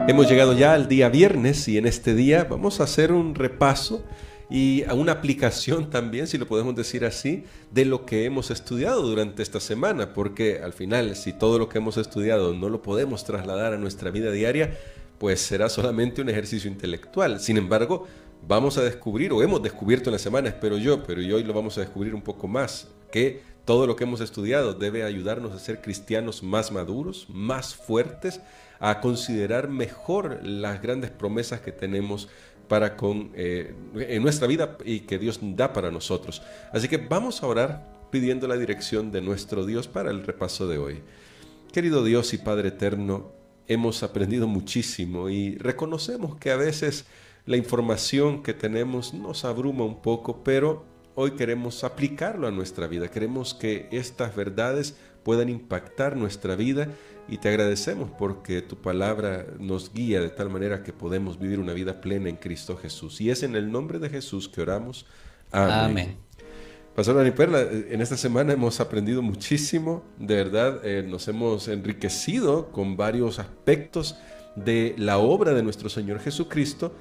Hemos llegado ya al día viernes y en este día vamos a hacer un repaso y a una aplicación también, si lo podemos decir así, de lo que hemos estudiado durante esta semana, porque al final, si todo lo que hemos estudiado no lo podemos trasladar a nuestra vida diaria, pues será solamente un ejercicio intelectual. Sin embargo, vamos a descubrir, o hemos descubierto en la semana, espero yo, pero hoy lo vamos a descubrir un poco más, que todo lo que hemos estudiado debe ayudarnos a ser cristianos más maduros, más fuertes, a considerar mejor las grandes promesas que tenemos para en nuestra vida y que Dios da para nosotros. Así que vamos a orar pidiendo la dirección de nuestro Dios para el repaso de hoy. Querido Dios y Padre eterno, hemos aprendido muchísimo y reconocemos que a veces la información que tenemos nos abruma un poco, pero hoy queremos aplicarlo a nuestra vida. Queremos que estas verdades puedan impactar nuestra vida y te agradecemos porque tu palabra nos guía de tal manera que podemos vivir una vida plena en Cristo Jesús. Y es en el nombre de Jesús que oramos. Amén. Amén. Pastor Dani Perla, en esta semana hemos aprendido muchísimo, de verdad, nos hemos enriquecido con varios aspectos de la obra de nuestro Señor Jesucristo.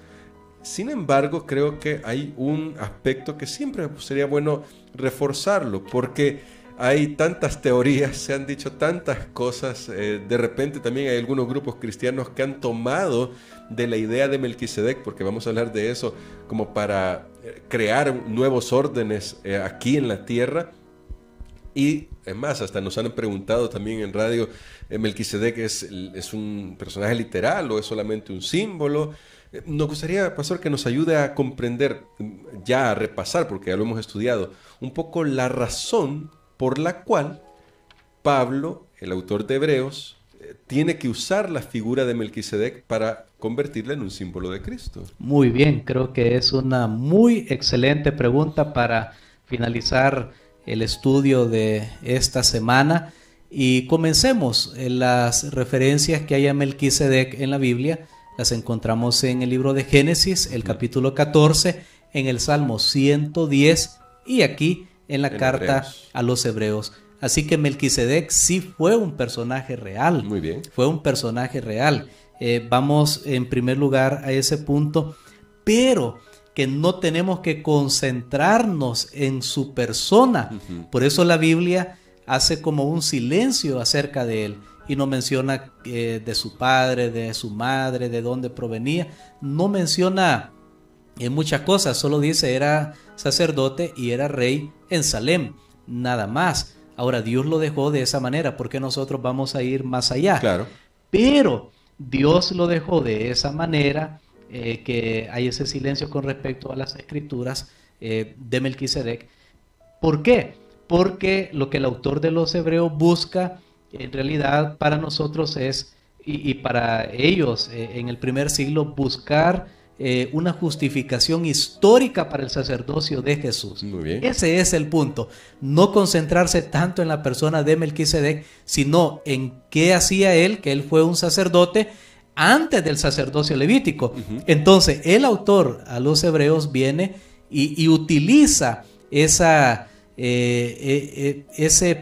Sin embargo, creo que hay un aspecto que siempre sería bueno reforzarlo, porque hay tantas teorías, se han dicho tantas cosas, de repente también hay algunos grupos cristianos que han tomado de la idea de Melquisedec, porque vamos a hablar de eso, como para crear nuevos órdenes aquí en la tierra. Y es más, hasta nos han preguntado también en radio, ¿Melquisedec es un personaje literal o es solamente un símbolo? Nos gustaría, Pastor, que nos ayude a comprender, ya a repasar, porque ya lo hemos estudiado, un poco la razón por la cual Pablo, el autor de Hebreos, tiene que usar la figura de Melquisedec para convertirla en un símbolo de Cristo. Muy bien, creo que es una muy excelente pregunta para finalizar el estudio de esta semana. Y comencemos. Las referencias que hay a Melquisedec en la Biblia las encontramos en el libro de Génesis, el capítulo 14, en el Salmo 110 y aquí en la carta Hebreos. A los Hebreos. Así que Melquisedec sí fue un personaje real. Muy bien. Fue un personaje real. Vamos en primer lugar a ese punto, pero que no tenemos que concentrarnos en su persona. Por eso la Biblia hace como un silencio acerca de él y no menciona de su padre, de su madre, de dónde provenía. No menciona muchas cosas, solo dice era sacerdote y era rey en Salem, nada más. Ahora Dios lo dejó de esa manera, porque nosotros vamos a ir más allá. Claro. Pero Dios lo dejó de esa manera, que hay ese silencio con respecto a las escrituras de Melquisedec. ¿Por qué? Porque lo que el autor de los Hebreos busca, en realidad para nosotros es, y para ellos en el primer siglo, buscar una justificación histórica para el sacerdocio de Jesús. Muy bien. Ese es el punto. No concentrarse tanto en la persona de Melquisedec, sino en qué hacía él, que él fue un sacerdote antes del sacerdocio levítico. Entonces, el autor a los Hebreos viene y utiliza ese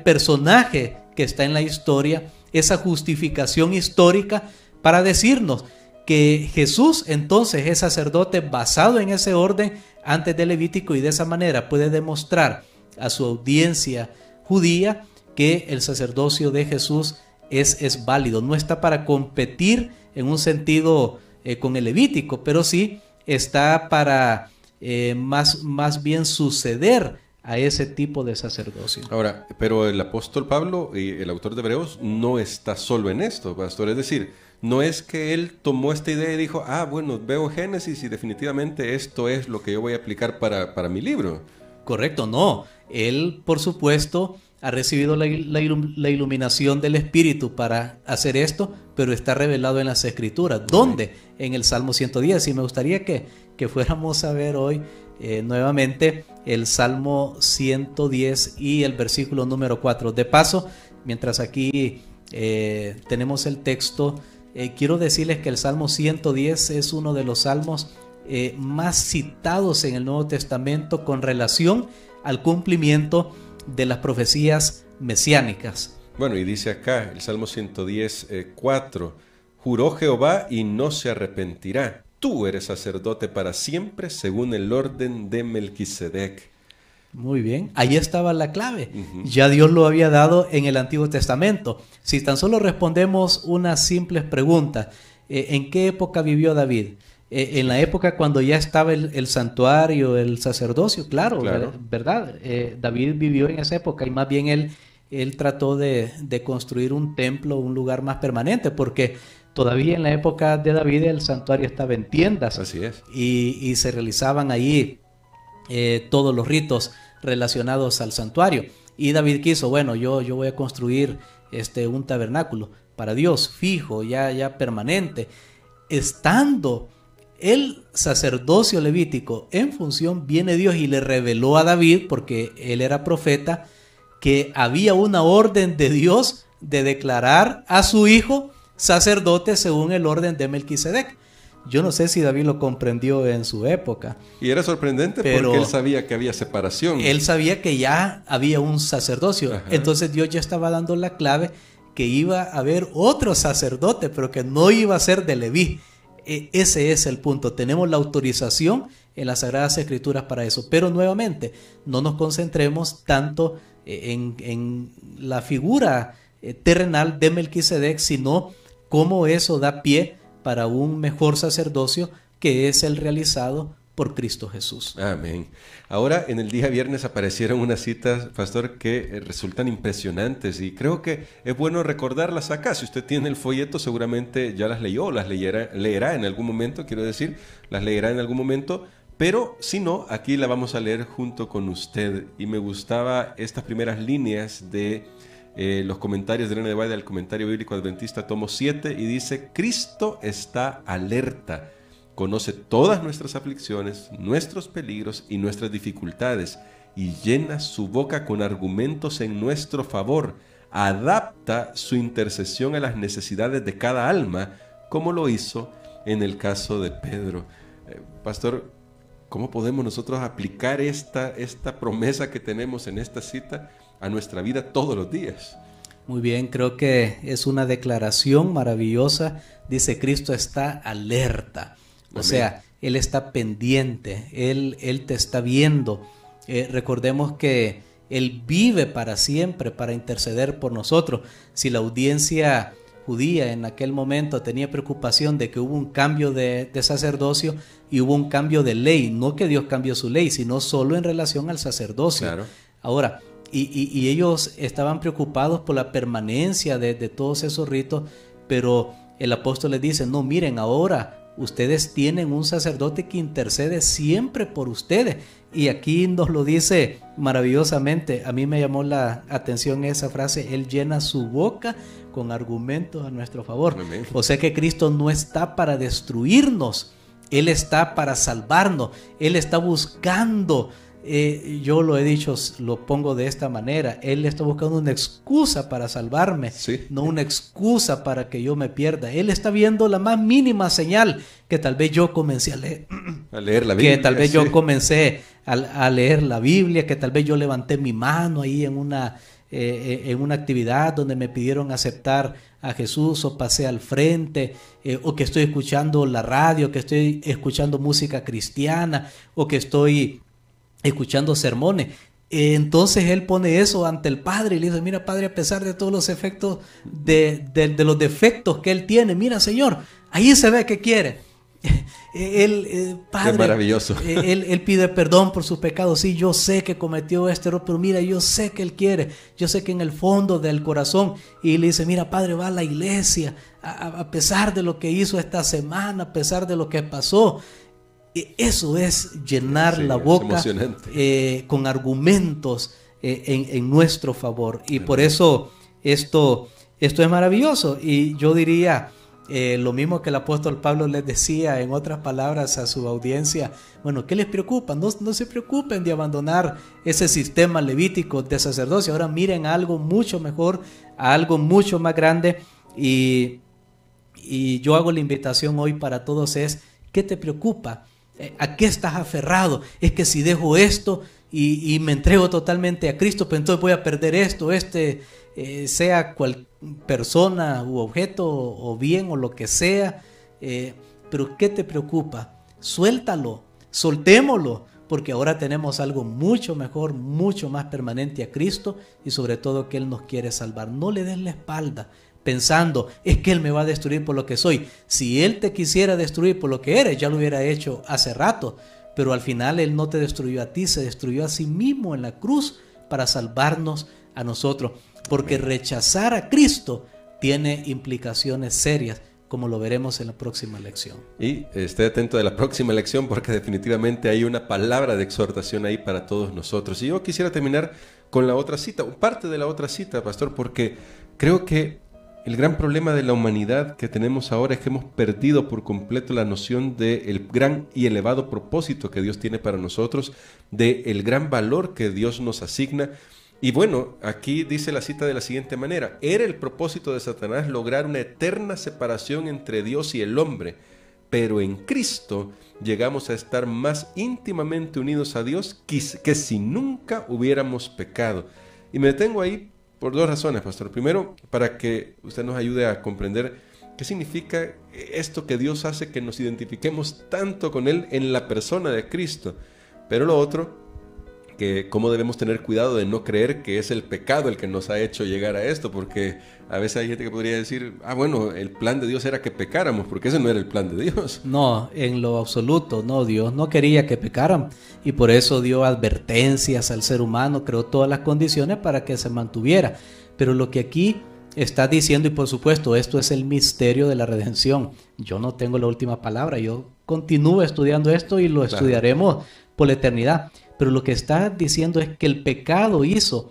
personaje que está en la historia, esa justificación histórica para decirnos que Jesús entonces es sacerdote basado en ese orden antes del Levítico, y de esa manera puede demostrar a su audiencia judía que el sacerdocio de Jesús es válido. No está para competir en un sentido con el Levítico, pero sí está para más bien suceder a ese tipo de sacerdocio. Ahora, pero el apóstol Pablo, el autor de Hebreos, no está solo en esto, pastor. Es decir, no es que él tomó esta idea y dijo, bueno, veo Génesis y definitivamente esto es lo que yo voy a aplicar para mi libro. Correcto, no. Él, por supuesto, ha recibido la iluminación del Espíritu para hacer esto, pero está revelado en las Escrituras. ¿Dónde? En el Salmo 110. Y me gustaría que fuéramos a ver hoy nuevamente el Salmo 110 y el versículo número 4. De paso, mientras aquí tenemos el texto, quiero decirles que el Salmo 110 es uno de los salmos más citados en el Nuevo Testamento con relación al cumplimiento de las profecías mesiánicas. Bueno, y dice acá el Salmo 110, 4, Juró Jehová y no se arrepentirá. Tú eres sacerdote para siempre según el orden de Melquisedec. Muy bien, ahí estaba la clave. Ya Dios lo había dado en el Antiguo Testamento. Si tan solo respondemos unas simples preguntas, ¿en qué época vivió David? En la época cuando ya estaba el santuario, el sacerdocio, claro. ¿Verdad? David vivió en esa época y más bien él trató de construir un templo, un lugar más permanente, porque todavía en la época de David el santuario estaba en tiendas. Así es. Y se realizaban ahí todos los ritos relacionados al santuario. Y David quiso, bueno, yo voy a construir un tabernáculo para Dios, fijo, ya permanente. Estando el sacerdocio levítico en función, viene Dios y le reveló a David, porque él era profeta, que había una orden de Dios de declarar a su hijo sacerdote según el orden de Melquisedec. Yo no sé si David lo comprendió en su época. Y era sorprendente porque él sabía que había separación. Él sabía que ya había un sacerdocio. Ajá. Entonces Dios ya estaba dando la clave que iba a haber otro sacerdote, pero que no iba a ser de Leví. Ese es el punto. Tenemos la autorización en las Sagradas Escrituras para eso. Pero nuevamente, no nos concentremos tanto en la figura terrenal de Melquisedec, sino cómo eso da pie para un mejor sacerdocio, que es el realizado por Cristo Jesús. Amén. Ahora, en el día viernes aparecieron unas citas, pastor, que resultan impresionantes y creo que es bueno recordarlas acá. Si usted tiene el folleto, seguramente ya las leyó, las leerá en algún momento, las leerá en algún momento, pero si no, aquí la vamos a leer junto con usted. Y me gustaba estas primeras líneas de los comentarios de Elena de White del Comentario Bíblico Adventista, tomo 7, y dice: Cristo está alerta, conoce todas nuestras aflicciones, nuestros peligros y nuestras dificultades, y llena su boca con argumentos en nuestro favor, adapta su intercesión a las necesidades de cada alma, como lo hizo en el caso de Pedro. Pastor, ¿cómo podemos nosotros aplicar esta promesa que tenemos en esta cita a nuestra vida todos los días? Muy bien, creo que es una declaración maravillosa. Dice: Cristo está alerta. O sea, Él está pendiente, Él te está viendo. Recordemos que Él vive para siempre para interceder por nosotros. Si la audiencia judía en aquel momento tenía preocupación de que hubo un cambio de sacerdocio y hubo un cambio de ley, no que Dios cambió su ley, sino solo en relación al sacerdocio. Claro. Ahora, y ellos estaban preocupados por la permanencia de todos esos ritos, pero el apóstol les dice: no, miren, ahora ustedes tienen un sacerdote que intercede siempre por ustedes. Y aquí nos lo dice maravillosamente. A mí me llamó la atención esa frase: Él llena su boca con argumentos a nuestro favor. Amén. O sea que Cristo no está para destruirnos, Él está para salvarnos. Él está buscando, yo lo he dicho, lo pongo de esta manera: Él está buscando una excusa para salvarme, sí, no una excusa para que yo me pierda. Él está viendo la más mínima señal que tal vez yo comencé a leer la Biblia, que tal vez yo comencé a leer la Biblia, que tal vez yo levanté mi mano ahí en una actividad donde me pidieron aceptar a Jesús, o pasé al frente, o que estoy escuchando la radio, que estoy escuchando música cristiana, o que estoy escuchando sermones. Entonces Él pone eso ante el Padre y le dice: mira, Padre, a pesar de todos los efectos de los defectos que Él tiene, mira, Señor, ahí se ve que quiere. Padre, qué maravilloso. Él pide perdón por sus pecados. Sí, yo sé que cometió este error, pero mira, yo sé que Él quiere, yo sé que en el fondo del corazón. Y le dice: mira, Padre, va a la iglesia a pesar de lo que hizo esta semana, a pesar de lo que pasó. Eso es llenar la boca con argumentos en nuestro favor. Y por eso esto es maravilloso. Y yo diría lo mismo que el apóstol Pablo les decía en otras palabras a su audiencia: bueno, ¿qué les preocupa? No se preocupen de abandonar ese sistema levítico de sacerdocio. Ahora miren a algo mucho mejor, a algo mucho más grande. Y yo hago la invitación hoy para todos: es: ¿qué te preocupa? ¿A qué estás aferrado? Es que si dejo esto, y me entrego totalmente a Cristo, pero entonces voy a perder esto, sea cual persona u objeto o bien o lo que sea, pero ¿qué te preocupa? Suéltalo, soltémoslo, porque ahora tenemos algo mucho mejor, mucho más permanente a Cristo, y sobre todo que Él nos quiere salvar. No le des la espalda pensando, es que Él me va a destruir por lo que soy. Si Él te quisiera destruir por lo que eres, ya lo hubiera hecho hace rato, pero al final Él no te destruyó a ti, se destruyó a sí mismo en la cruz para salvarnos a nosotros, porque rechazar a Cristo tiene implicaciones serias, como lo veremos en la próxima lección. Y esté atento de la próxima lección, porque definitivamente hay una palabra de exhortación ahí para todos nosotros. Y yo quisiera terminar con la otra cita, parte de la otra cita, pastor, porque creo que el gran problema de la humanidad que tenemos ahora es que hemos perdido por completo la noción del gran y elevado propósito que Dios tiene para nosotros, del gran valor que Dios nos asigna. Y bueno, aquí dice la cita de la siguiente manera: era el propósito de Satanás lograr una eterna separación entre Dios y el hombre, pero en Cristo llegamos a estar más íntimamente unidos a Dios que si nunca hubiéramos pecado. Y me detengo ahí por dos razones, pastor. Primero, para que usted nos ayude a comprender qué significa esto que Dios hace que nos identifiquemos tanto con Él en la persona de Cristo. Pero lo otro, que cómo debemos tener cuidado de no creer que es el pecado el que nos ha hecho llegar a esto, porque a veces hay gente que podría decir, bueno, el plan de Dios era que pecáramos, porque ese no era el plan de Dios. No, en lo absoluto, no, Dios no quería que pecaran, y por eso dio advertencias al ser humano, creó todas las condiciones para que se mantuviera. Pero lo que aquí está diciendo, y por supuesto esto es el misterio de la redención, yo no tengo la última palabra, yo continúo estudiando esto y lo estudiaremos por la eternidad. Pero lo que está diciendo es que el pecado hizo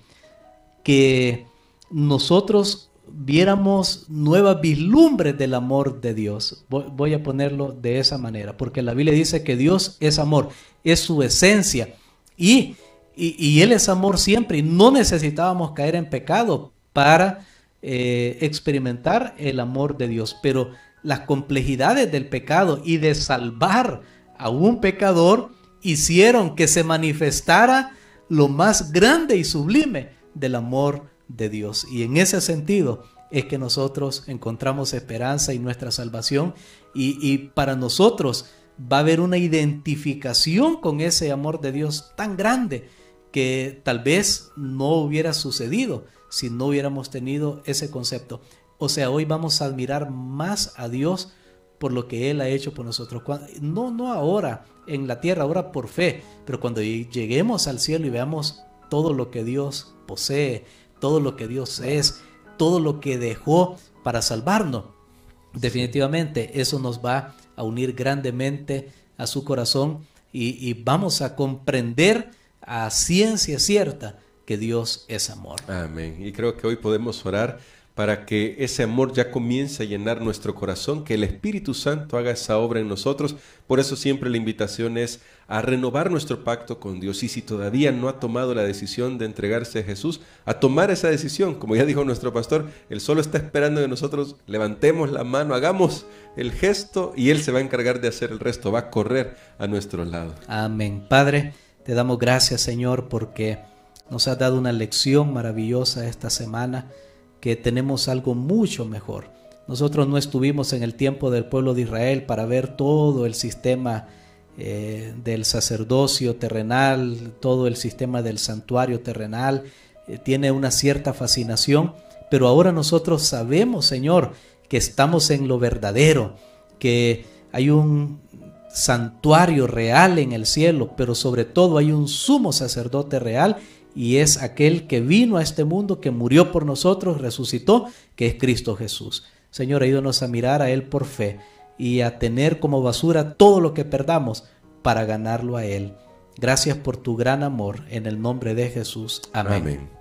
que nosotros viéramos nuevas vislumbres del amor de Dios. Voy a ponerlo de esa manera, porque la Biblia dice que Dios es amor, es su esencia, y Él es amor siempre, y no necesitábamos caer en pecado para experimentar el amor de Dios. Pero las complejidades del pecado y de salvar a un pecador hicieron que se manifestara lo más grande y sublime del amor de Dios. Y en ese sentido es que nosotros encontramos esperanza y nuestra salvación, y para nosotros va a haber una identificación con ese amor de Dios tan grande que tal vez no hubiera sucedido si no hubiéramos tenido ese concepto. O sea, hoy vamos a admirar más a Dios por lo que Él ha hecho por nosotros. No ahora en la tierra, ahora por fe, pero cuando lleguemos al cielo y veamos todo lo que Dios posee, todo lo que Dios es, todo lo que dejó para salvarnos, definitivamente eso nos va a unir grandemente a su corazón, y vamos a comprender a ciencia cierta que Dios es amor. Amén. Y creo que hoy podemos orar para que ese amor ya comience a llenar nuestro corazón, que el Espíritu Santo haga esa obra en nosotros. Por eso siempre la invitación es a renovar nuestro pacto con Dios. Y si todavía no ha tomado la decisión de entregarse a Jesús, a tomar esa decisión. Como ya dijo nuestro pastor, Él solo está esperando que nosotros levantemos la mano, hagamos el gesto, y Él se va a encargar de hacer el resto, va a correr a nuestro lado. Amén. Padre, te damos gracias, Señor, porque nos has dado una lección maravillosa esta semana, que tenemos algo mucho mejor. Nosotros no estuvimos en el tiempo del pueblo de Israel para ver todo el sistema del sacerdocio terrenal, todo el sistema del santuario terrenal. Tiene una cierta fascinación, pero ahora nosotros sabemos, Señor, que estamos en lo verdadero, que hay un santuario real en el cielo, pero sobre todo hay un sumo sacerdote real, y es aquel que vino a este mundo, que murió por nosotros, resucitó, que es Cristo Jesús. Señor, ayúdanos a mirar a Él por fe y a tener como basura todo lo que perdamos para ganarlo a Él. Gracias por tu gran amor, en el nombre de Jesús. Amén. Amén.